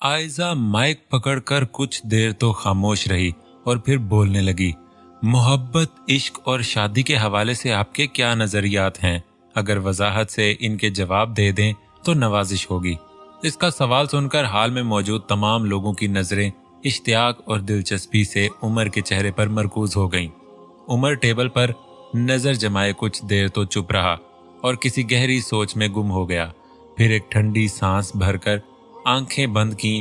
Aiza mic पकड़कर कुछ देर तो खामोश रही और फिर बोलने लगी। मोहब्बत, इश्क और शादी के हवाले से आपके क्या नजरियात हैं? अगर वजाहत से इनके जवाब दे दें तो नवाजिश होगी। इसका सवाल सुनकर हाल में मौजूद तमाम लोगों की नजरें इश्तियाक और दिलचस्पी से उमर के चेहरे पर मरकूज हो गईं। उमर टेबल पर नजर जमाए कुछ देर तो चुप रहा और किसी गहरी सोच में गुम हो गया। फिर एक ठंडी सांस भरकर आंखें बंद की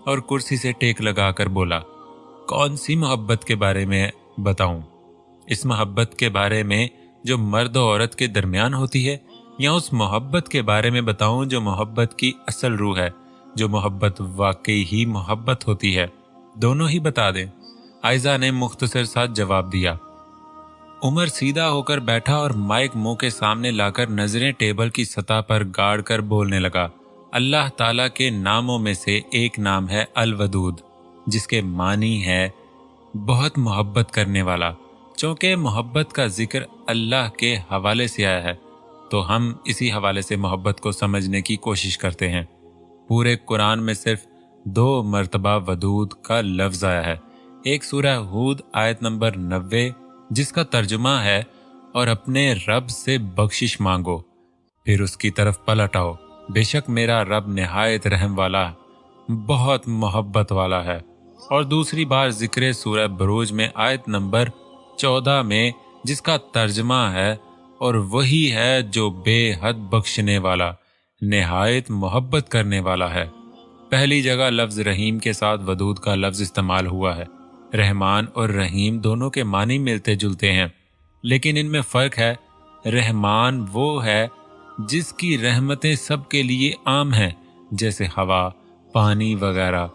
और कुर्सी से टेक लगाकर बोला, कौन सी मोहब्बत के बारे में बताऊं? इस मोहब्बत के बारे में जो मर्द और औरत के दरमियान होती है, या उस मोहब्बत के बारे में बताऊं जो मोहब्बत की असल रूह है, जो मोहब्बत वाकई ही मोहब्बत होती है? दोनों ही बता दें। आयजा ने मुख्तसर सा जवाब दिया। उमर सीधा होकर बैठा और माइक मुंह के सामने लाकर नजरें टेबल की सतह पर गाड़ कर बोलने लगा। अल्लाह ताला के नामों में से एक नाम है अल-वदूद, जिसके मानी है बहुत मोहब्बत करने वाला। चूंकि मोहब्बत का जिक्र अल्लाह के हवाले से आया है, तो हम इसी हवाले से मोहब्बत को समझने की कोशिश करते हैं। पूरे कुरान में सिर्फ 2 मरतबा वदूद का लफ्ज आया है। एक सूरह हूद आयत नंबर 90, जिसका तर्जुमा है, और अपने रब से बख्शिश मांगो, फिर उसकी तरफ पलट आओ, बेशक मेरा रब निहायत रहम वाला, बहुत मोहब्बत वाला है। और दूसरी बार जिक्र सूरह बुरूज में आयत नंबर 14 में, जिसका तर्जुमा है, और वही है जो बेहद बख्शने वाला, निहायत मोहब्बत करने वाला है। पहली जगह लफ्ज रहीम के साथ वदूद का लफ्ज इस्तेमाल हुआ है। रहमान और रहीम दोनों के मानी मिलते जुलते हैं, लेकिन इनमें फ़र्क है। रहमान वो है जिसकी रहमतें सबके लिए आम हैं, जैसे हवा, पानी वगैरह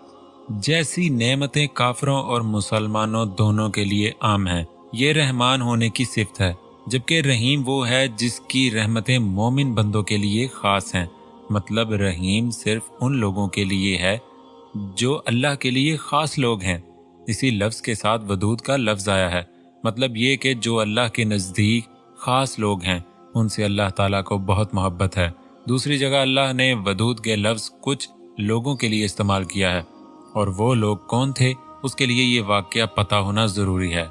जैसी नेमतें काफिरों और मुसलमानों दोनों के लिए आम हैं। ये रहमान होने की सिफ्त है। जबकि रहीम वो है जिसकी रहमतें मोमिन बंदों के लिए खास हैं। मतलब रहीम सिर्फ उन लोगों के लिए है जो अल्लाह के लिए खास लोग हैं। इसी लफ्ज़ के साथ वदूद का लफ्ज़ आया है। मतलब ये कि जो अल्लाह के नज़दीक खास लोग हैं, उनसे अल्लाह ताला को बहुत मोहब्बत है। दूसरी जगह अल्लाह ने वदूद के लफ्ज़ कुछ लोगों के लिए इस्तेमाल किया है, और वो लोग कौन थे उसके लिए ये वाक़या पता होना ज़रूरी है।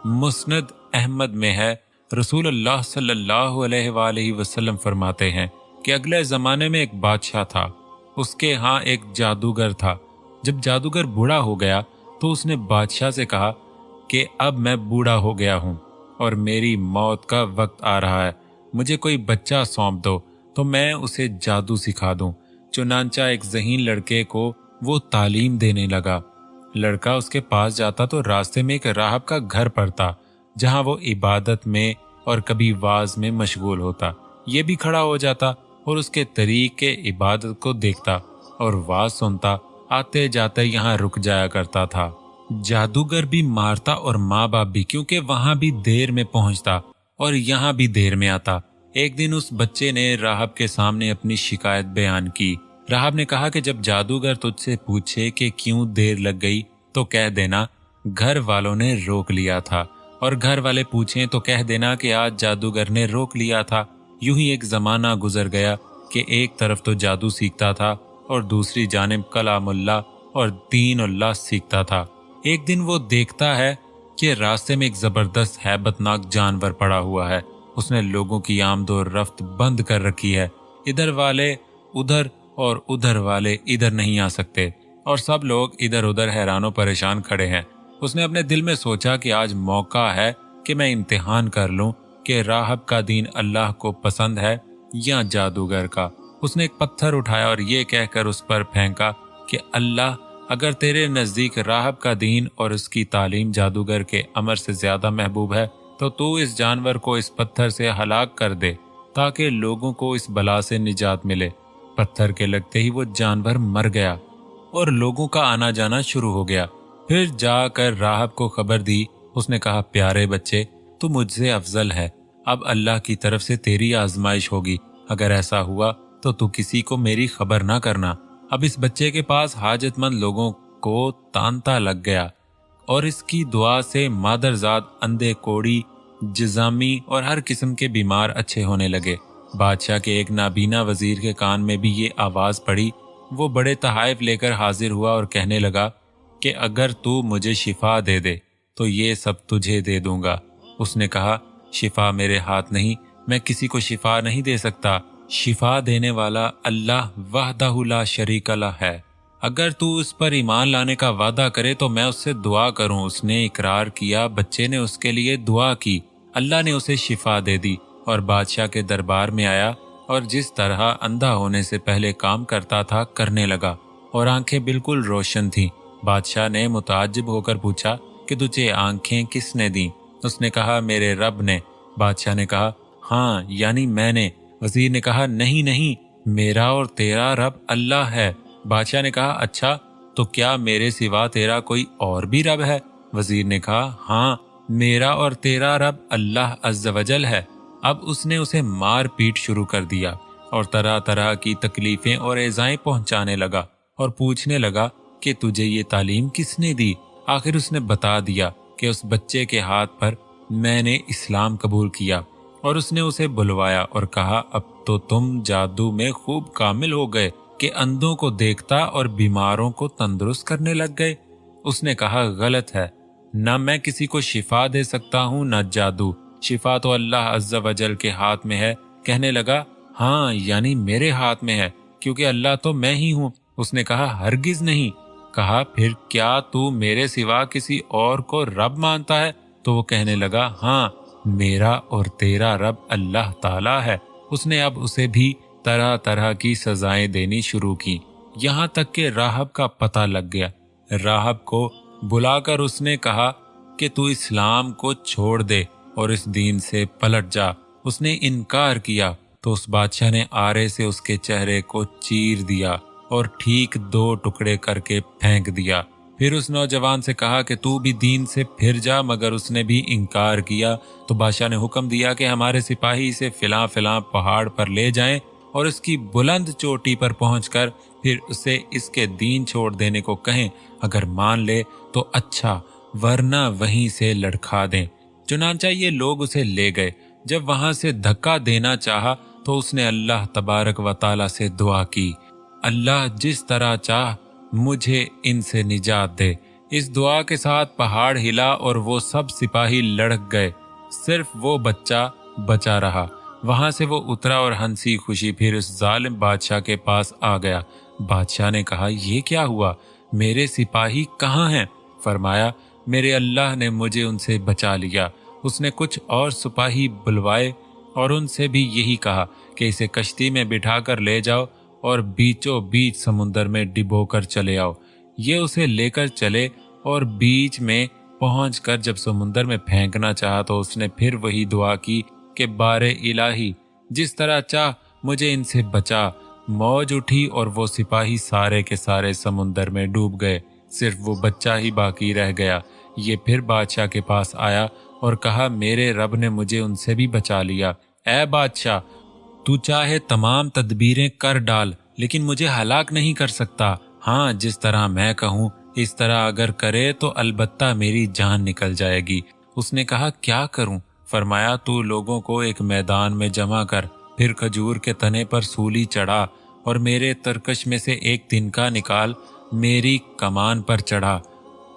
मुस्नद अहमद में है, रसूलुल्लाह सल्लल्लाहु अलैहि वसल्लम फरमाते हैं कि अगले ज़माने में एक बादशाह था। उसके यहाँ एक जादूगर था। जब जादूगर बूढ़ा हो गया तो उसने बादशाह से कहा कि अब मैं बूढ़ा हो गया हूँ और मेरी मौत का वक्त आ रहा है, मुझे कोई बच्चा सौंप दो तो मैं उसे जादू सिखा दूँ। चुनांचा एक ज़हीन लड़के को वो तालीम देने लगा। लड़का उसके पास जाता तो रास्ते में एक राहब का घर पड़ता, जहाँ वो इबादत में और कभी वाज में मशगूल होता। ये भी खड़ा हो जाता और उसके तरीके इबादत को देखता और वाज सुनता। आते जाते यहाँ रुक जाया करता था। जादूगर भी मारता और माँ बाप भी, क्योंकि वहां भी देर में पहुंचता और यहाँ भी देर में आता। एक दिन उस बच्चे ने राहब के सामने अपनी शिकायत बयान की। राहब ने कहा कि जब जादूगर तुझसे पूछे कि क्यों देर लग गई तो कह देना घर वालों ने रोक लिया था, और घर वाले पूछें तो कह देना कि आज जादूगर ने रोक लिया था। यूं ही एक जमाना गुजर गया कि एक तरफ तो जादू सीखता था और दूसरी जानिब कलामुल्लाह और दीनुल्लाह सीखता था। एक दिन वो देखता है कि रास्ते में एक जबरदस्त हैबतनाक जानवर पड़ा हुआ है। उसने लोगों की आमदो रफ्त बंद कर रखी है। इधर वाले उधर और उधर वाले इधर नहीं आ सकते, और सब लोग इधर उधर हैरानों परेशान खड़े हैं। उसने अपने दिल में सोचा कि आज मौका है कि मैं इम्तिहान कर लूं कि राहब का दीन अल्लाह को पसंद है या जादूगर का। उसने एक पत्थर उठाया और ये कहकर उस पर फेंका कि अल्लाह, अगर तेरे नज़दीक राहब का दीन और उसकी तालीम जादूगर के अमर से ज्यादा महबूब है तो तू इस जानवर को इस पत्थर से हलाक कर दे ताकि लोगों को इस बला से निजात मिले। पत्थर के लगते ही वो जानवर मर गया और लोगों का आना जाना शुरू हो गया। फिर जाकर राहब को खबर दी। उसने कहा, प्यारे बच्चे, तू मुझसे अफजल है, अब अल्लाह की तरफ से तेरी आजमाइश होगी। अगर ऐसा हुआ तो तू किसी को मेरी खबर ना करना। अब इस बच्चे के पास हाजतमंद लोगों को तांता लग गया और इसकी दुआ से मादरजाद, अंधे, कोड़ी, जिजामी और हर किस्म के बीमार अच्छे होने लगे। बादशाह के एक नाबीना वजीर के कान में भी ये आवाज पड़ी वो बड़े तहाइफ लेकर हाजिर हुआ और कहने लगा कि अगर तू मुझे शिफा दे दे तो ये सब तुझे दे दूंगा। उसने कहा, शिफा मेरे हाथ नहीं, मैं किसी को शिफा नहीं दे सकता। शिफा देने वाला अल्लाह वहदहु ला शरीक लह है। अगर तू उस पर ईमान लाने का वादा करे तो मैं उससे दुआ करूं। उसने इकरार किया। बच्चे ने उसके लिए दुआ की। अल्लाह ने उसे शिफा दे दी और बादशाह के दरबार में आया और जिस तरह अंधा होने से पहले काम करता था करने लगा और आंखें बिल्कुल रोशन थीं। बादशाह ने मुताज्जिब होकर पूछा कि तुझे आंखें किसने दी? उसने कहा, मेरे रब ने। बादशाह ने कहा, हाँ यानी मैंने। वजीर ने कहा, नहीं नहीं, मेरा और तेरा रब अल्लाह है। बादशाह ने कहा, अच्छा तो क्या मेरे सिवा तेरा कोई और भी रब है? वजीर ने कहा, हाँ मेरा और तेरा रब अल्लाह अज़्ज़ वजल है। अब उसने उसे मार पीट शुरू कर दिया और तरह तरह की तकलीफें और एज़ाएं पहुंचाने लगा और पूछने लगा कि तुझे ये तालीम किसने दी? आखिर उसने बता दिया कि उस बच्चे के हाथ पर मैंने इस्लाम कबूल किया। और उसने उसे बुलवाया और कहा, अब तो तुम जादू में खूब कामिल हो गए कि अंधों को देखता और बीमारों को तंदुरुस्त करने लग गए। उसने कहा, गलत है, न मैं किसी को शिफा दे सकता हूँ न जादू। शिफा तो अल्लाह अज़्ज़ वजल के हाथ में है। कहने लगा, हाँ यानी मेरे हाथ में है, क्योंकि अल्लाह तो मैं ही हूँ। उसने कहा, हरगिज नहीं। कहा, फिर क्या तू मेरे सिवा किसी और को रब मानता है? तो वो कहने लगा, हाँ मेरा और तेरा रब अल्लाह ताला है। उसने अब उसे भी तरह तरह की सजाएं देनी शुरू की, यहाँ तक कि राहब का पता लग गया। राहब को बुलाकर उसने कहा कि तू इस्लाम को छोड़ दे और इस दीन से पलट जा। उसने इनकार किया तो उस बादशाह ने आरे से उसके चेहरे को चीर दिया और ठीक 2 टुकड़े करके फेंक दिया। फिर उस नौजवान से कहा कि तू भी दीन से फिर जा, मगर उसने भी इनकार किया। तो बादशाह ने हुक्म दिया कि हमारे सिपाही इसे फिलां फिलां पहाड़ पर ले जाएं और इसकी बुलंद चोटी पर पहुंचकर फिर उसे इसके दीन छोड़ देने को कहें। अगर मान ले तो अच्छा, वरना वहीं से लड़खा दें। चुनांचा ये लोग उसे ले गए। जब वहां से धक्का देना चाहा तो उसने अल्लाह तबारक व ताला से दुआ की, अल्लाह जिस तरह चाह मुझे इनसे निजात दे। इस दुआ के साथ पहाड़ हिला और वो सब सिपाही लड़क गए। सिर्फ वो बच्चा बचा रहा। वहां से वो उतरा और हंसी खुशी फिर उस जालिम बादशाह के पास आ गया। बादशाह ने कहा, ये क्या हुआ? मेरे सिपाही कहाँ हैं? फरमाया, मेरे अल्लाह ने मुझे उनसे बचा लिया। उसने कुछ और सिपाही बुलवाए और उनसे भी यही कहा कि इसे कश्ती में बिठाकर ले जाओ और बीचों बीच समुंदर में डिबोकर चले आओ। ये उसे लेकर चले और बीच में पहुंचकर जब समुंदर में फेंकना चाहा तो उसने फिर वही दुआ की कि बारे इलाही, जिस तरह चाह मुझे इनसे बचा। मौज उठी और वो सिपाही सारे के सारे समुंदर में डूब गए। सिर्फ वो बच्चा ही बाकी रह गया। ये फिर बादशाह के पास आया और कहा, मेरे रब ने मुझे उनसे भी बचा लिया। ऐ बादशाह, तू चाहे तमाम तदबीरें कर डाल, लेकिन मुझे हलाक नहीं कर सकता। हाँ, जिस तरह मैं कहूँ इस तरह अगर करे तो अलबत्ता मेरी जान निकल जाएगी। उसने कहा, क्या करूँ? फरमाया, तू लोगों को एक मैदान में जमा कर, फिर खजूर के तने पर सूली चढ़ा और मेरे तरकश में से एक तिनका निकाल मेरी कमान पर चढ़ा,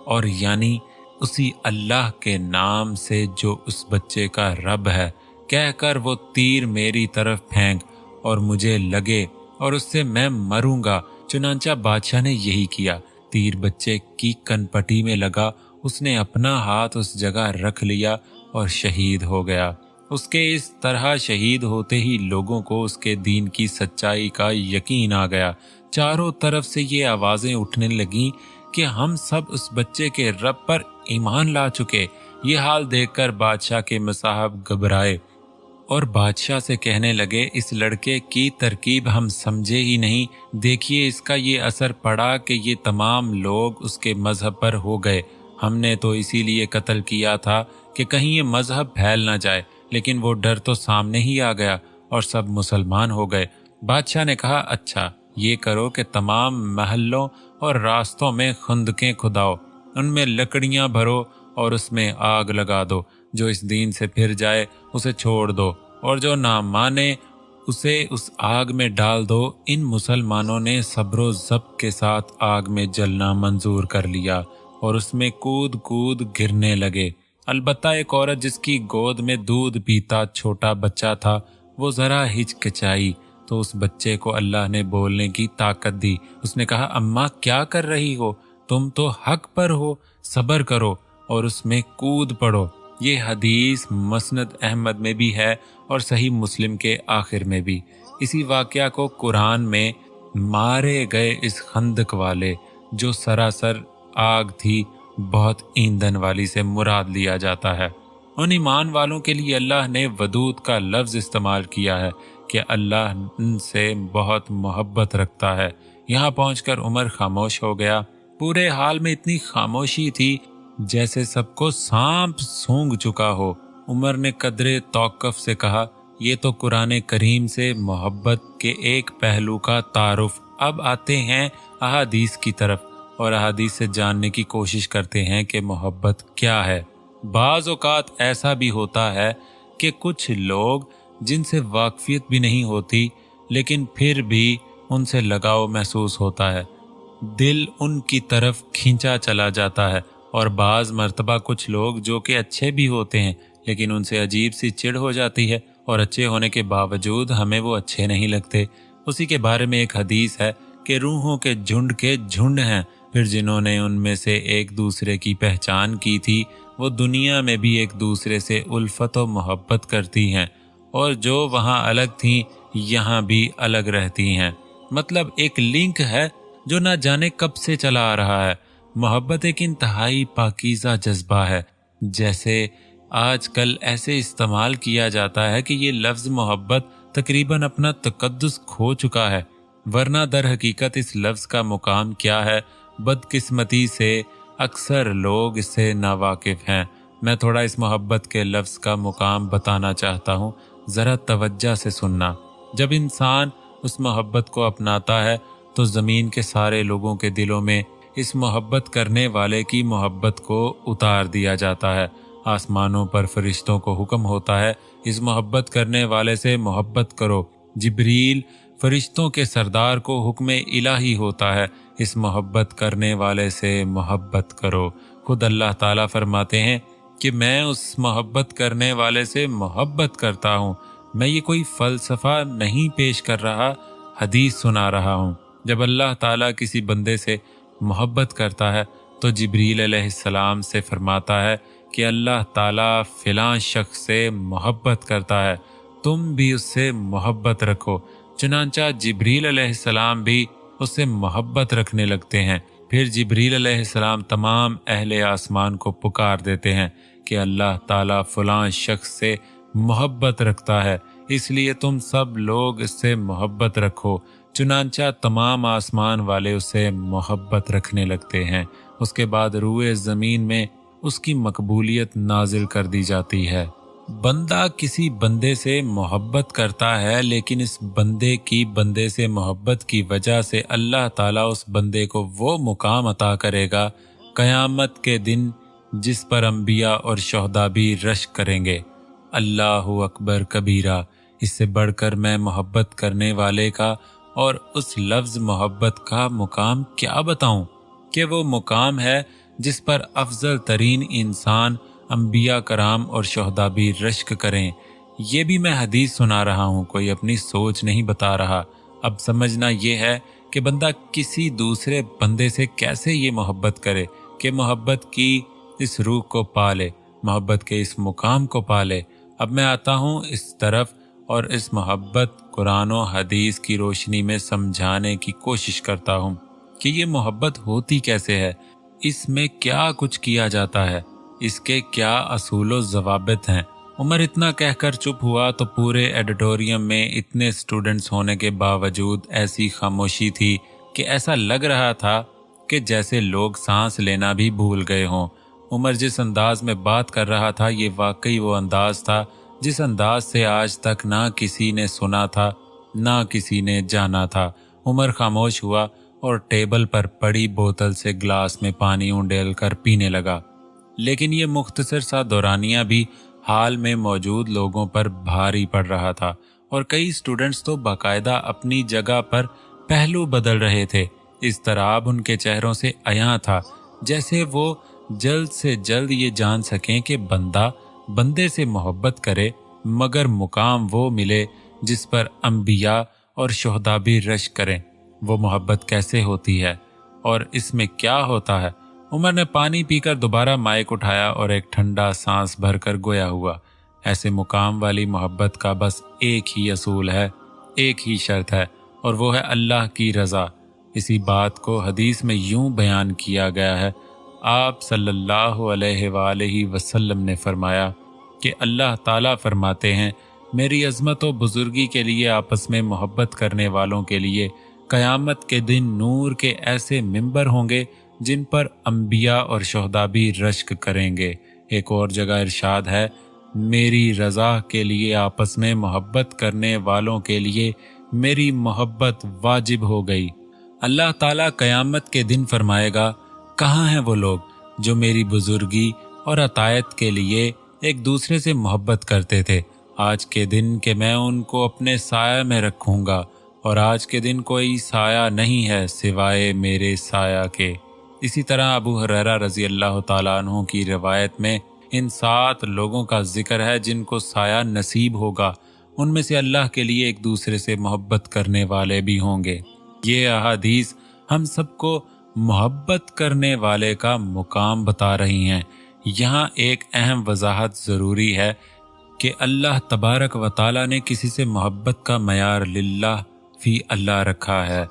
और यानी उसी अल्लाह के नाम से जो उस बच्चे का रब है कहकर वो तीर मेरी तरफ फेंक और मुझे लगे और उससे मैं मरूंगा। चुनांचा बादशाह ने यही किया। तीर बच्चे की कनपटी में लगा। उसने अपना हाथ उस जगह रख लिया और शहीद हो गया। उसके इस तरह शहीद होते ही लोगों को उसके दीन की सच्चाई का यकीन आ गया। चारों तरफ से ये आवाजें उठने लगीं कि हम सब उस बच्चे के रब पर ईमान ला चुके। ये हाल देखकर बादशाह के मसाहब घबराए और बादशाह से कहने लगे, इस लड़के की तरकीब हम समझे ही नहीं। देखिए इसका ये असर पड़ा कि ये तमाम लोग उसके मजहब पर हो गए। हमने तो इसीलिए कत्ल किया था कि कहीं ये मजहब फैल ना जाए, लेकिन वो डर तो सामने ही आ गया और सब मुसलमान हो गए। बादशाह ने कहा, अच्छा ये करो कि तमाम महलों और रास्तों में खुंदकें खुदाओ, उनमें लकड़ियां भरो और उसमें आग लगा दो। जो इस दीन से फिर जाए उसे छोड़ दो, और जो ना माने उसे उस आग में डाल दो। इन मुसलमानों ने सब्र ज़ब्त के साथ आग में जलना मंजूर कर लिया और उसमें कूद कूद गिरने लगे। अलबत्ता एक औरत जिसकी गोद में दूध पीता छोटा बच्चा था, वो ज़रा हिचकिचाई तो उस बच्चे को अल्लाह ने बोलने की ताकत दी। उसने कहा, अम्मा क्या कर रही हो? तुम तो हक पर हो, सब्र करो और उसमें कूद पड़ो। ये हदीस मसनद अहमद में भी है और सही मुस्लिम के आखिर में भी। इसी वाक़या को कुरान में मारे गए इस खंदक वाले, जो सरासर आग थी, बहुत ईंधन वाली से मुराद लिया जाता है। उन ईमान वालों के लिए अल्लाह ने वदूद का लफ्ज़ इस्तेमाल किया है कि अल्लाह उनसे बहुत मोहब्बत रखता है। यहाँ पहुंचकर उमर खामोश हो गया। पूरे हाल में इतनी खामोशी थी जैसे सबको सांप सूंघ चुका हो। उमर ने कदरे तौक़ुफ़ से कहा, ये तो कुरान करीम से मोहब्बत के एक पहलू का तारुफ। अब आते हैं अहादीस की तरफ और अहादीस से जानने की कोशिश करते हैं कि मोहब्बत क्या है। बाज़ औक़ात ऐसा भी होता है कि कुछ लोग जिनसे वाक़फ़ियत भी नहीं होती, लेकिन फिर भी उनसे लगाव महसूस होता है, दिल उनकी तरफ खींचा चला जाता है। और बाज़ मर्तबा कुछ लोग जो कि अच्छे भी होते हैं, लेकिन उनसे अजीब सी चिढ़ हो जाती है और अच्छे होने के बावजूद हमें वो अच्छे नहीं लगते। उसी के बारे में एक हदीस है कि रूहों के झुंड हैं, फिर जिन्होंने उनमें से एक दूसरे की पहचान की थी, वो दुनिया में भी एक दूसरे से उल्फत और मोहब्बत करती हैं, और जो वहाँ अलग थीं यहाँ भी अलग रहती हैं। मतलब एक लिंक है जो ना जाने कब से चला आ रहा है। मोहब्बत एक इंतहाई पाकीज़ा जज्बा है। जैसे आजकल ऐसे इस्तेमाल किया जाता है कि ये लफ्ज़ मोहब्बत तकरीबन अपना तकद्दुस खो चुका है, वरना दर हकीकत इस लफ्ज़ का मुकाम क्या है, बदकिस्मती से अक्सर लोग इससे नावाकिफ़ हैं। मैं थोड़ा इस मोहब्बत के लफ्ज़ का मुकाम बताना चाहता हूँ, ज़रा तवज्जो से सुनना। जब इंसान उस मोहब्बत को अपनाता है तो ज़मीन के सारे लोगों के दिलों में इस मोहब्बत करने वाले की मोहब्बत को उतार दिया जाता है। आसमानों पर फरिश्तों को हुक्म होता है, इस मोहब्बत करने वाले से मोहब्बत करो। जिब्रील फरिश्तों के सरदार को हुक्म इलाही होता है, इस मोहब्बत करने वाले से मोहब्बत करो। खुद अल्लाह ताला फरमाते हैं कि मैं उस मोहब्बत करने वाले से मोहब्बत करता हूँ। मैं ये कोई फ़लसफ़ा नहीं पेश कर रहा, हदीस सुना रहा हूँ। जब अल्लाह ताला किसी बंदे से मोहब्बत करता है तो जिब्रील अलैहिस्सलाम से फरमाता है कि अल्लाह ताला फ़िलां शख्स से मोहब्बत करता है, तुम भी उससे मोहब्बत रखो। चुनांचा जिब्रील अलैहिस्सलाम भी उससे मोहब्बत रखने लगते हैं। फिर जिब्रील अलैहिस्सलाम तमाम अहले आसमान को पुकार देते हैं कि अल्लाह ताला फ़लां शख्स से मोहब्बत रखता है, इसलिए तुम सब लोग इससे मोहब्बत रखो। चुनांचा तमाम आसमान वाले उससे मोहब्बत रखने लगते हैं। उसके बाद रूए ज़मीन में उसकी मकबूलियत नाजिल कर दी जाती है। बंदा किसी बंदे से मोहब्बत करता है, लेकिन इस बंदे की बंदे से मोहब्बत की वजह से अल्लाह ताला उस बंदे को वो मुकाम अता करेगा क़यामत के दिन जिस पर अंबिया और शहदा भी रश्क करेंगे। अल्लाहु अकबर कबीरा। इससे बढ़कर मैं मोहब्बत करने वाले का और उस लफ्ज़ मोहब्बत का मुकाम क्या बताऊं कि वो मुकाम है जिस पर अफजल तरीन इंसान अंबिया कराम और शहदा भी रश्क करें। ये भी मैं हदीस सुना रहा हूँ, कोई अपनी सोच नहीं बता रहा। अब समझना ये है कि बंदा किसी दूसरे बंदे से कैसे ये मोहब्बत करे कि मोहब्बत की इस रूह को पाले, मोहब्बत के इस मुकाम को पाले। अब मैं आता हूँ इस तरफ और इस मोहब्बत कुरान और हदीस की रोशनी में समझाने की कोशिश करता हूँ कि ये मोहब्बत होती कैसे है, इसमें क्या कुछ किया जाता है, इसके क्या असूल व ज़वाबित हैं। उमर इतना कहकर चुप हुआ तो पूरे एडिटोरियम में इतने स्टूडेंट्स होने के बावजूद ऐसी खामोशी थी कि ऐसा लग रहा था कि जैसे लोग सांस लेना भी भूल गए हों। उमर जिस अंदाज में बात कर रहा था, ये वाकई वो अंदाज था जिस अंदाज से आज तक ना किसी ने सुना था ना किसी ने जाना था। उमर खामोश हुआ और टेबल पर पड़ी बोतल से ग्लास में पानी उंडेल कर पीने लगा। लेकिन ये मुख्तसर सा दौरानिया भी हाल में मौजूद लोगों पर भारी पड़ रहा था और कई स्टूडेंट्स तो बाकायदा अपनी जगह पर पहलू बदल रहे थे। इस तरह अब उनके चेहरों से अयां था जैसे वो जल्द से जल्द ये जान सकें कि बंदा बंदे से मोहब्बत करे, मगर मुकाम वो मिले जिस पर अंबिया और शुहदा भी रश करें। वो मोहब्बत कैसे होती है और इसमें क्या होता है? उमर ने पानी पीकर दोबारा माइक उठाया और एक ठंडा सांस भरकर गोया हुआ, ऐसे मुकाम वाली मोहब्बत का बस एक ही असूल है, एक ही शर्त है, और वो है अल्लाह की रज़ा। इसी बात को हदीस में यूं बयान किया गया है। आप सल्लल्लाहु अलैहि वसल्लम ने फरमाया कि अल्लाह ताला फरमाते हैं, मेरी अज़मत व बुजुर्गी के लिए आपस में मोहब्बत करने वालों के लिए क़यामत के दिन नूर के ऐसे मिंबर होंगे जिन पर अंबिया और शुहदा भी रश्क करेंगे। एक और जगह इरशाद है, मेरी रज़ा के लिए आपस में मोहब्बत करने वालों के लिए मेरी मोहब्बत वाजिब हो गई। अल्लाह ताला क़यामत के दिन फरमाएगा, कहाँ हैं वो लोग जो मेरी बुजुर्गी और अतायत के लिए एक दूसरे से मोहब्बत करते थे? आज के दिन के मैं उनको अपने साया में रखूंगा, और आज के दिन कोई साया नहीं है सिवाय मेरे साया के। इसी तरह अबू हुरैरा रज़ी अल्लाह ताला अन्हु की रिवायत में इन 7 लोगों का जिक्र है जिनको साया नसीब होगा। उनमें से अल्लाह के लिए एक दूसरे से मोहब्बत करने वाले भी होंगे। ये अहादीस हम सबको मोहब्बत करने वाले का मुकाम बता रही हैं। यहाँ एक अहम वजाहत ज़रूरी है कि अल्लाह तबारक व ताला ने किसी से मोहब्बत का मयार लिल्लाह फी अल्लाह रखा है,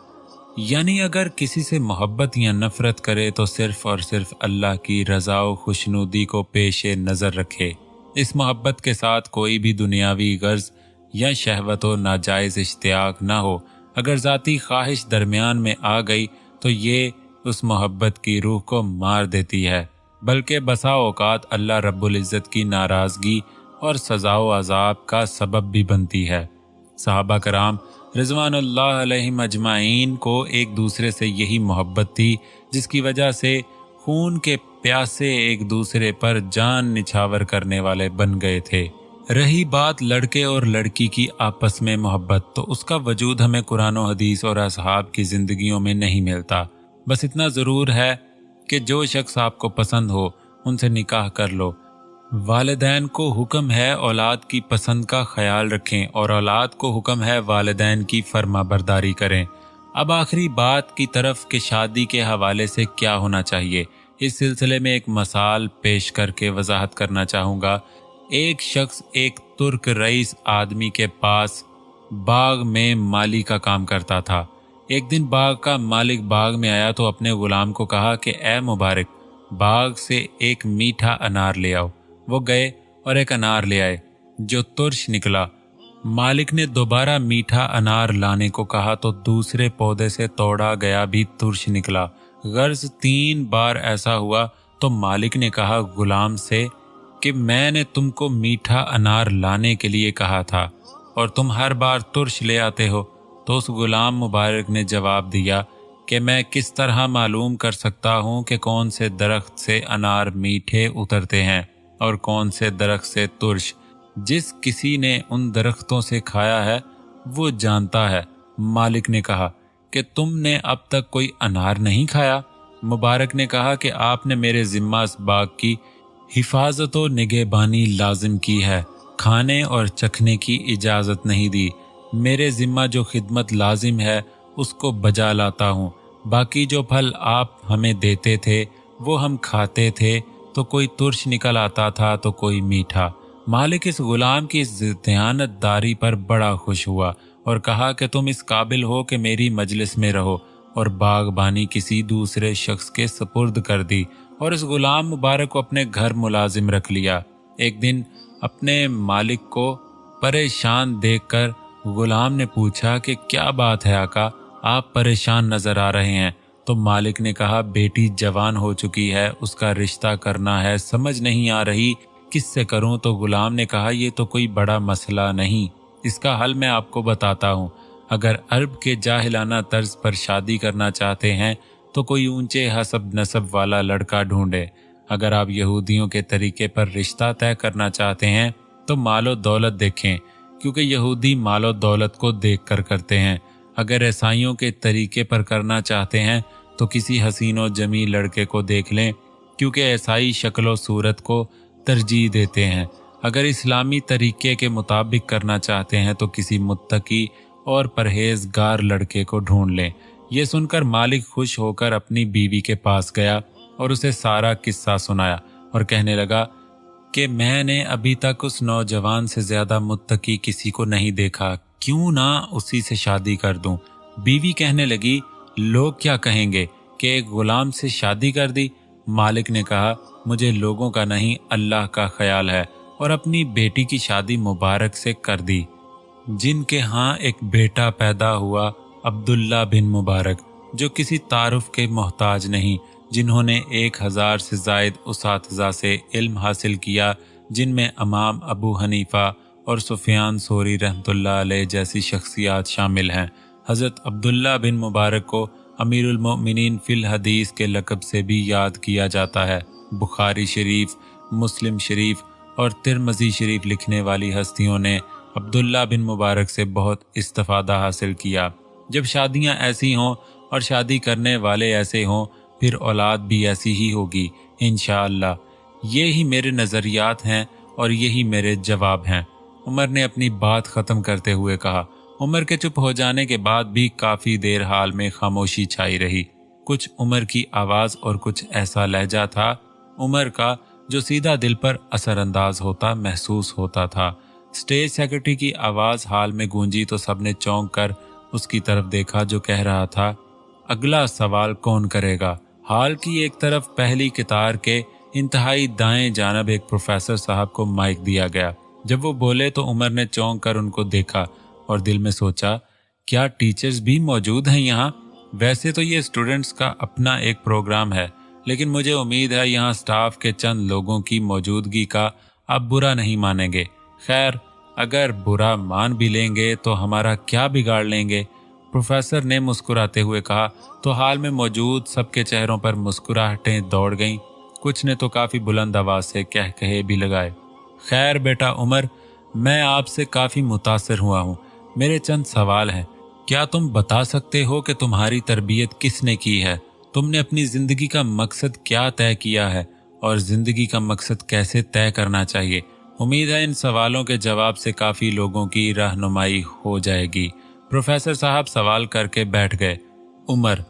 यानी अगर किसी से मोहब्बत या नफ़रत करे तो सिर्फ़ और सिर्फ अल्लाह की रज़ा व खुशनुदी को पेश नज़र रखे। इस मोहब्बत के साथ कोई भी दुनियावी गर्ज या शहवत व नाजायज़ इश्तियाक ना हो। अगर ज़ाती ख्वाहिश दरमियान में आ गई तो ये उस मोहब्बत की रूह को मार देती है, बल्कि बसा औकात अल्लाह रब्बुल इज़्ज़त की नाराज़गी और सज़ा व अज़ाब का सबब भी बनती है। सहाबा कराम रिज़वानुल्लाह अलैहिम अजमाइन को एक दूसरे से यही मोहब्बत थी जिसकी वजह से खून के प्यासे एक दूसरे पर जान निछावर करने वाले बन गए थे। रही बात लड़के और लड़की की आपस में मोहब्बत, तो उसका वजूद हमें कुरान और हदीस और असहाब की ज़िंदगियों में नहीं मिलता। बस इतना ज़रूर है कि जो शख्स आपको पसंद हो उनसे निकाह कर लो। वालिदैन को हुक्म है औलाद की पसंद का ख्याल रखें, और औलाद को हुक्म है वालिदैन की फर्माबरदारी करें। अब आखिरी बात की तरफ कि शादी के हवाले से क्या होना चाहिए, इस सिलसिले में एक मिसाल पेश करके वजाहत करना चाहूँगा। एक शख्स एक तुर्क रईस आदमी के पास बाग में माली का काम करता था। एक दिन बाग का मालिक बाग में आया तो अपने गुलाम को कहा कि ए मुबारक, बाग से एक मीठा अनार ले आओ। वो गए और एक अनार ले आए जो तुर्श निकला। मालिक ने दोबारा मीठा अनार लाने को कहा तो दूसरे पौधे से तोड़ा गया भी तुर्श निकला। गर्ज 3 बार ऐसा हुआ तो मालिक ने कहा गुलाम से कि मैंने तुमको मीठा अनार लाने के लिए कहा था और तुम हर बार तुर्श ले आते हो। तो उस गुलाम मुबारक ने जवाब दिया कि मैं किस तरह मालूम कर सकता हूँ कि कौन से दरख्त से अनार मीठे उतरते हैं और कौन से दरख्त से तुर्श। जिस किसी ने उन दरख्तों से खाया है वो जानता है। मालिक ने कहा कि तुमने अब तक कोई अनार नहीं खाया। मुबारक ने कहा कि आपने मेरे जिम्मा इस बाग की हिफाजत और निगहबानी लाजिम की है, खाने और चखने की इजाज़त नहीं दी। मेरे जिम्मा जो खिदमत लाजिम है उसको बजा लाता हूँ। बाकी जो फल आप हमें देते थे वो हम खाते थे, तो कोई तुर्श निकल आता था तो कोई मीठा। मालिक इस गुलाम की इस दयानतदारी पर बड़ा खुश हुआ और कहा कि तुम इस काबिल हो कि मेरी मजलिस में रहो, और बागबानी किसी दूसरे शख्स के सुपुर्द कर दी और इस गुलाम मुबारक को अपने घर मुलाजिम रख लिया। एक दिन अपने मालिक को परेशान देखकर गुलाम ने पूछा कि क्या बात है आका, आप परेशान नजर आ रहे हैं। तो मालिक ने कहा बेटी जवान हो चुकी है, उसका रिश्ता करना है, समझ नहीं आ रही किससे करूं। तो गुलाम ने कहा ये तो कोई बड़ा मसला नहीं, इसका हल मैं आपको बताता हूं। अगर अरब के जाहिलाना तर्ज पर शादी करना चाहते हैं तो कोई ऊंचे हसब नसब वाला लड़का ढूंढे। अगर आप यहूदियों के तरीके पर रिश्ता तय करना चाहते हैं तो मालो दौलत देखें क्योंकि यहूदी मालो दौलत को देखकर करते हैं। अगर ईसाइयों के तरीके पर करना चाहते हैं तो किसी हसीन और जमी लड़के को देख लें, क्योंकि ईसाई शक्ल सूरत को तरजीह देते हैं। अगर इस्लामी तरीके के मुताबिक करना चाहते हैं तो किसी मुत्तकी और परहेजगार लड़के को ढूंढ लें। ये सुनकर मालिक खुश होकर अपनी बीवी के पास गया और उसे सारा किस्सा सुनाया और कहने लगा कि मैंने अभी तक उस नौजवान से ज्यादा मुत्तकी किसी को नहीं देखा, क्यों ना उसी से शादी कर दूं। बीवी कहने लगी, लोग क्या कहेंगे कि एक गुलाम से शादी कर दी। मालिक ने कहा, मुझे लोगों का नहीं अल्लाह का ख्याल है, और अपनी बेटी की शादी मुबारक से कर दी, जिनके यहाँ एक बेटा पैदा हुआ अब्दुल्ला बिन मुबारक, जो किसी तारुफ के मोहताज नहीं, जिन्होंने 1000 से जायद उसातिज़ा से इल्म हासिल किया, जिनमें इमाम अबू हनीफा और सुफियान सोरी रहमतुल्लाह अलैह जैसी शख्सियात शामिल हैं। हज़रत अब्दुल्ला बिन मुबारक को अमीरुल मोमिनीन फिल हदीस के लक़ब से भी याद किया जाता है। बुखारी शरीफ, मुस्लिम शरीफ और तिरमिज़ी शरीफ लिखने वाली हस्तियों ने अब्दुल्ला बिन मुबारक से बहुत इस्तिफ़ादा हासिल किया। जब शादियां ऐसी हों और शादी करने वाले ऐसे हों, फिर औलाद भी ऐसी ही होगी इंशाअल्लाह। ये ही मेरे नज़रियात हैं और यही मेरे जवाब हैं। उमर ने अपनी बात ख़त्म करते हुए कहा। उमर के चुप हो जाने के बाद भी काफ़ी देर हाल में खामोशी छाई रही। कुछ उमर की आवाज़ और कुछ ऐसा लहजा था उमर का जो सीधा दिल पर असरअंदाज होता महसूस होता था। स्टेज सेक्रेटरी की आवाज़ हाल में गूंजी तो सबने चौंक कर उसकी तरफ देखा, जो कह रहा था, अगला सवाल कौन करेगा। हाल की एक तरफ पहली कतार के इंतहाई दाएं जानब एक प्रोफेसर साहब को माइक दिया गया। जब वो बोले तो उमर ने चौंक कर उनको देखा और दिल में सोचा, क्या टीचर्स भी मौजूद हैं यहाँ? वैसे तो ये स्टूडेंट्स का अपना एक प्रोग्राम है, लेकिन मुझे उम्मीद है यहाँ स्टाफ के चंद लोगों की मौजूदगी का आप बुरा नहीं मानेंगे। खैर, अगर बुरा मान भी लेंगे तो हमारा क्या बिगाड़ लेंगे? प्रोफेसर ने मुस्कुराते हुए कहा। तो हाल में मौजूद सबके चेहरों पर मुस्कुराहटें दौड़ गईं। कुछ ने तो काफ़ी बुलंद आवाज़ से कह कहे भी लगाए, खैर बेटा उमर, मैं आपसे काफ़ी मुतासर हुआ हूँ। मेरे चंद सवाल हैं। क्या तुम बता सकते हो कि तुम्हारी तरबियत किसने की है? तुमने अपनी ज़िंदगी का मकसद क्या तय किया है और ज़िंदगी का मकसद कैसे तय करना चाहिए? उम्मीद है इन सवालों के जवाब से काफ़ी लोगों की रहनुमाई हो जाएगी। प्रोफेसर साहब सवाल करके बैठ गए। उमर,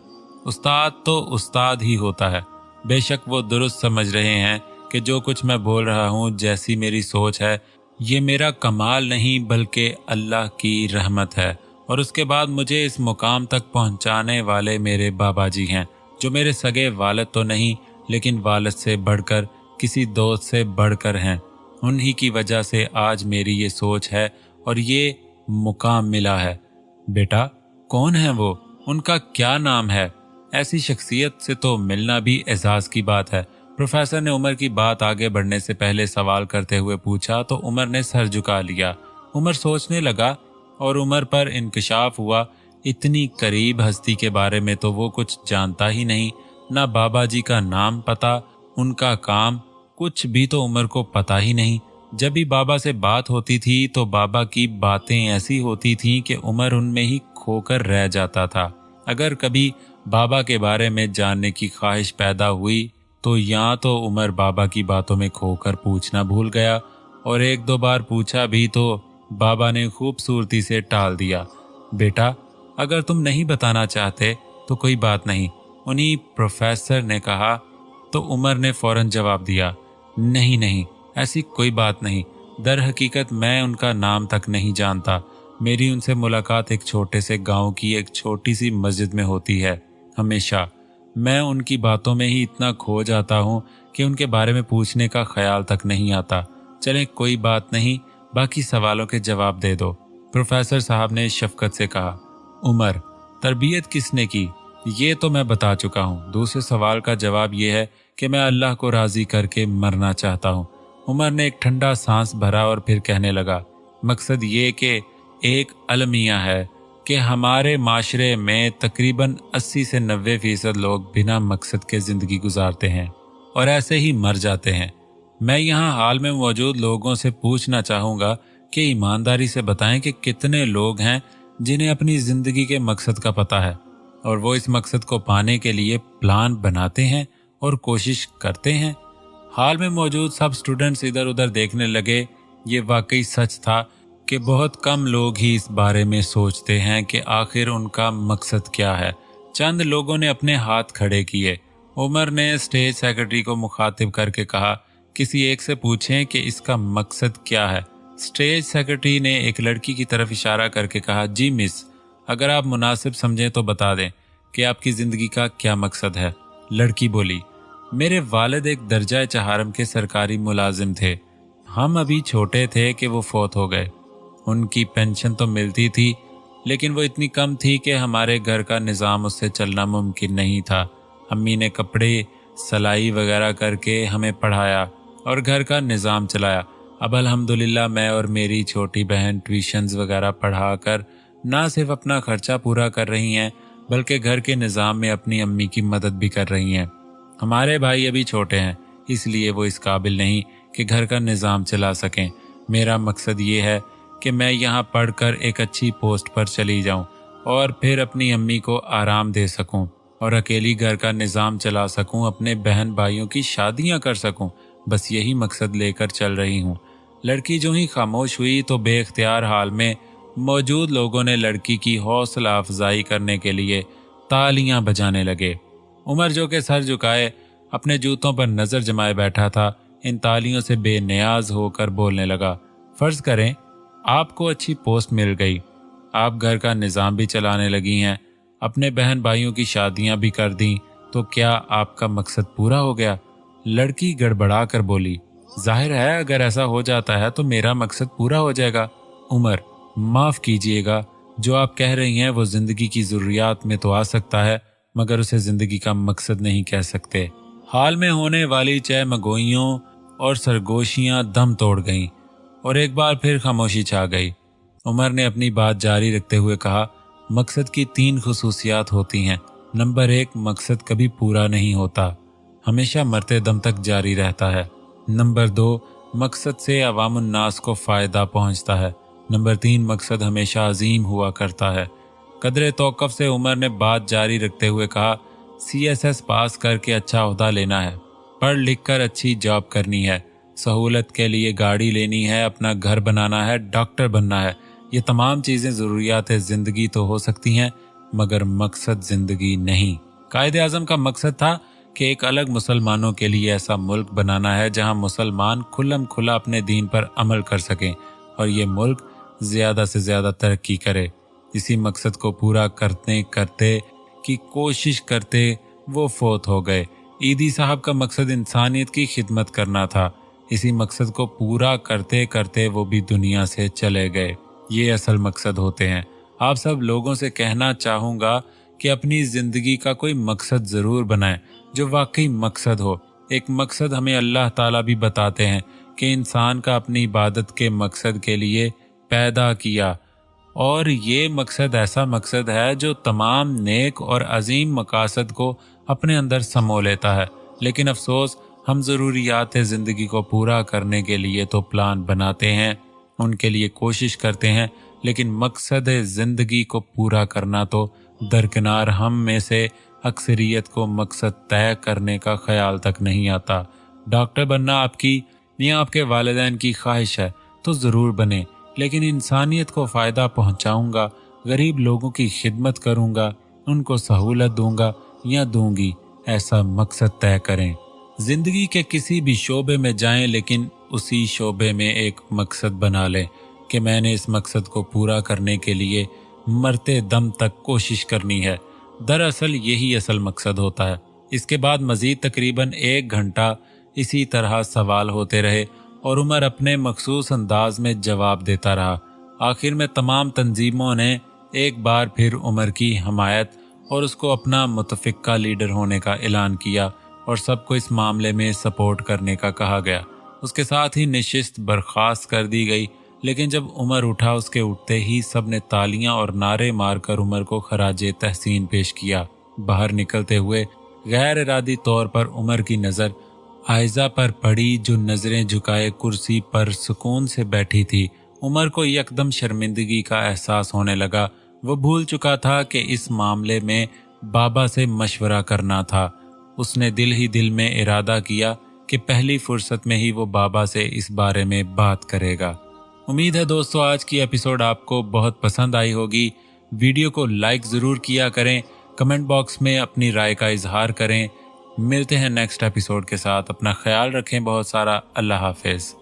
उस्ताद तो उस्ताद ही होता है। बेशक वो दुरुस्त समझ रहे हैं कि जो कुछ मैं बोल रहा हूँ, जैसी मेरी सोच है, ये मेरा कमाल नहीं बल्कि अल्लाह की रहमत है। और उसके बाद मुझे इस मुकाम तक पहुँचाने वाले मेरे बाबा जी हैं, जो मेरे सगे वालिद तो नहीं, लेकिन वालिद से बढ़कर, किसी दोस्त से बढ़कर हैं। उन्हीं की वजह से आज मेरी ये सोच है और ये मुकाम मिला है। बेटा, कौन है वो? उनका क्या नाम है? ऐसी शख्सियत से तो मिलना भी एजाज की बात है। प्रोफेसर ने उमर की बात आगे बढ़ने से पहले सवाल करते हुए पूछा तो उमर ने सर झुका लिया। उमर सोचने लगा और उमर पर इंकशाफ हुआ, इतनी करीब हस्ती के बारे में तो वो कुछ जानता ही नहीं। ना बाबा जी का नाम पता, उनका काम, कुछ भी तो उमर को पता ही नहीं। जब भी बाबा से बात होती थी तो बाबा की बातें ऐसी होती थीं कि उमर उनमें ही खोकर रह जाता था। अगर कभी बाबा के बारे में जानने की ख्वाहिश पैदा हुई तो या तो उमर बाबा की बातों में खोकर पूछना भूल गया, और 1-2 बार पूछा भी तो बाबा ने खूबसूरती से टाल दिया। बेटा, अगर तुम नहीं बताना चाहते तो कोई बात नहीं, उन्हीं प्रोफेसर ने कहा। तो उमर ने फौरन जवाब दिया, नहीं नहीं, ऐसी कोई बात नहीं। दर हकीकत मैं उनका नाम तक नहीं जानता। मेरी उनसे मुलाकात एक छोटे से गांव की एक छोटी सी मस्जिद में होती है। हमेशा मैं उनकी बातों में ही इतना खो जाता हूँ कि उनके बारे में पूछने का ख्याल तक नहीं आता। चलें, कोई बात नहीं, बाकी सवालों के जवाब दे दो। प्रोफेसर साहब ने शफकत से कहा। उमर, तरबियत किसने की? ये तो मैं बता चुका हूँ। दूसरे सवाल का जवाब ये है कि मैं अल्लाह को राज़ी करके मरना चाहता हूँ। उमर ने एक ठंडा सांस भरा और फिर कहने लगा, मकसद ये कि एक अलमिया है कि हमारे माशरे में तकरीबन 80 से 90% लोग बिना मकसद के ज़िंदगी गुजारते हैं और ऐसे ही मर जाते हैं। मैं यहाँ हाल में मौजूद लोगों से पूछना चाहूँगा कि ईमानदारी से बताएं कि कितने लोग हैं जिन्हें अपनी जिंदगी के मकसद का पता है और वो इस मकसद को पाने के लिए प्लान बनाते हैं और कोशिश करते हैं। हाल में मौजूद सब स्टूडेंट्स इधर उधर देखने लगे। ये वाकई सच था कि बहुत कम लोग ही इस बारे में सोचते हैं कि आखिर उनका मकसद क्या है। चंद लोगों ने अपने हाथ खड़े किए। उमर ने स्टेज सेक्रेटरी को मुखातिब करके कहा, किसी एक से पूछें कि इसका मकसद क्या है। स्टेज सेक्रेटरी ने एक लड़की की तरफ इशारा करके कहा, जी मिस, अगर आप मुनासिब समझें तो बता दें कि आपकी ज़िंदगी का क्या मकसद है। लड़की बोली, मेरे वालिद एक दर्जा चहारम के सरकारी मुलाजिम थे। हम अभी छोटे थे कि वो फौत हो गए। उनकी पेंशन तो मिलती थी लेकिन वो इतनी कम थी कि हमारे घर का निज़ाम उससे चलना मुमकिन नहीं था। अम्मी ने कपड़े सिलाई वगैरह करके हमें पढ़ाया और घर का निज़ाम चलाया। अब अल्हम्दुलिल्लाह मैं और मेरी छोटी बहन ट्यूशन्स वगैरह पढ़ा कर ना सिर्फ अपना खर्चा पूरा कर रही हैं बल्कि घर के निज़ाम में अपनी अम्मी की मदद भी कर रही हैं। हमारे भाई अभी छोटे हैं इसलिए वो इस काबिल नहीं कि घर का निज़ाम चला सकें। मेरा मकसद ये है कि मैं यहाँ पढ़कर एक अच्छी पोस्ट पर चली जाऊँ और फिर अपनी अम्मी को आराम दे सकूँ और अकेली घर का निज़ाम चला सकूँ, अपने बहन भाइयों की शादियाँ कर सकूँ। बस यही मकसद लेकर चल रही हूँ। लड़की जो ही खामोश हुई तो बेख्तियार हाल में मौजूद लोगों ने लड़की की हौसला अफजाई करने के लिए तालियां बजाने लगे। उमर जो के सर झुकाए अपने जूतों पर नज़र जमाए बैठा था, इन तालियों से बेनियाज होकर बोलने लगा, फ़र्ज करें आपको अच्छी पोस्ट मिल गई, आप घर का निज़ाम भी चलाने लगी हैं, अपने बहन भाइयों की शादियां भी कर दी, तो क्या आपका मकसद पूरा हो गया? लड़की गड़बड़ा कर बोली, जाहिर है अगर ऐसा हो जाता है तो मेरा मकसद पूरा हो जाएगा। उमर, माफ़ कीजिएगा, जो आप कह रही हैं वो ज़िंदगी की ज़रूरियात में तो आ सकता है मगर उसे ज़िंदगी का मकसद नहीं कह सकते। हाल में होने वाली चहमगोइयों और सरगोशियां दम तोड़ गईं और एक बार फिर खामोशी छा गई। उमर ने अपनी बात जारी रखते हुए कहा, मकसद की 3 खुसूसियात होती हैं। नंबर 1, मकसद कभी पूरा नहीं होता, हमेशा मरते दम तक जारी रहता है। नंबर 2, मकसद से अवामुन्नास को फ़ायदा पहुंचता है। नंबर 3, मकसद हमेशा अजीम हुआ करता है। कदरे तौक़ुफ़ से उमर ने बात जारी रखते हुए कहा, CSS पास करके अच्छा ओहदा लेना है, पढ़ लिख कर अच्छी जॉब करनी है, सहूलत के लिए गाड़ी लेनी है, अपना घर बनाना है, डॉक्टर बनना है। ये तमाम चीज़ें ज़रूरियात ज़िंदगी तो हो सकती हैं मगर मकसद ज़िंदगी नहीं। कायदे आज़म का मकसद था कि एक अलग मुसलमानों के लिए ऐसा मुल्क बनाना है जहां मुसलमान खुल्लम खुला अपने दीन पर अमल कर सकें और ये मुल्क ज़्यादा से ज़्यादा तरक्की करे। इसी मकसद को पूरा करते करते की कोशिश करते वो फौत हो गए। ईदी साहब का मकसद इंसानियत की खिदमत करना था। इसी मकसद को पूरा करते करते वो भी दुनिया से चले गए। ये असल मकसद होते हैं। आप सब लोगों से कहना चाहूँगा कि अपनी ज़िंदगी का कोई मकसद ज़रूर बनाएं जो वाकई मकसद हो। एक मकसद हमें अल्लाह ताला भी बताते हैं कि इंसान का अपनी इबादत के मकसद के लिए पैदा किया और ये मकसद ऐसा मकसद है जो तमाम नेक और अजीम मकासद को अपने अंदर समो लेता है। लेकिन अफसोस हम ज़रूरियात ज़िंदगी को पूरा करने के लिए तो प्लान बनाते हैं, उनके लिए कोशिश करते हैं, लेकिन मकसद ज़िंदगी को पूरा करना तो दरकिनार हम में से अक्सरियत को मकसद तय करने का ख्याल तक नहीं आता। डॉक्टर बनना आपकी या आपके वालिदैन की ख्वाहिश है तो ज़रूर बने, लेकिन इंसानियत को फ़ायदा पहुंचाऊंगा, गरीब लोगों की खिदमत करूंगा, उनको सहूलत दूंगा या दूंगी, ऐसा मकसद तय करें। ज़िंदगी के किसी भी शोबे में जाएं लेकिन उसी शोबे में एक मकसद बना लें कि मैंने इस मकसद को पूरा करने के लिए मरते दम तक कोशिश करनी है। दरअसल यही असल मकसद होता है। इसके बाद मज़ीद तकरीबन 1 घंटा इसी तरह सवाल होते रहे और उमर अपने मखसूस अंदाज में जवाब देता रहा। आखिर में तमाम तंजीमों ने एक बार फिर उमर की हमायत और उसको अपना मुतफ़िक्का लीडर होने का ऐलान किया और सबको इस मामले में सपोर्ट करने का कहा गया। उसके साथ ही नशिस्त बर्खास्त कर दी गई। लेकिन जब उमर उठा उसके उठते ही सब ने तालियां और नारे मारकर उमर को खराजे तहसीन पेश किया। बाहर निकलते हुए गैर इरादी तौर पर उमर की नज़र आयजा पर पड़ी जो नज़रें झुकाए कुर्सी पर सुकून से बैठी थी उमर को यकदम शर्मिंदगी का एहसास होने लगा। वो भूल चुका था कि इस मामले में बाबा से मशवरा करना था। उसने दिल ही दिल में इरादा किया कि पहली फुर्सत में ही वो बाबा से इस बारे में बात करेगा। उम्मीद है दोस्तों आज की एपिसोड आपको बहुत पसंद आई होगी। वीडियो को लाइक ज़रूर किया करें, कमेंट बॉक्स में अपनी राय का इजहार करें। मिलते हैं नेक्स्ट एपिसोड के साथ। अपना ख्याल रखें बहुत सारा। अल्लाह हाफिज़।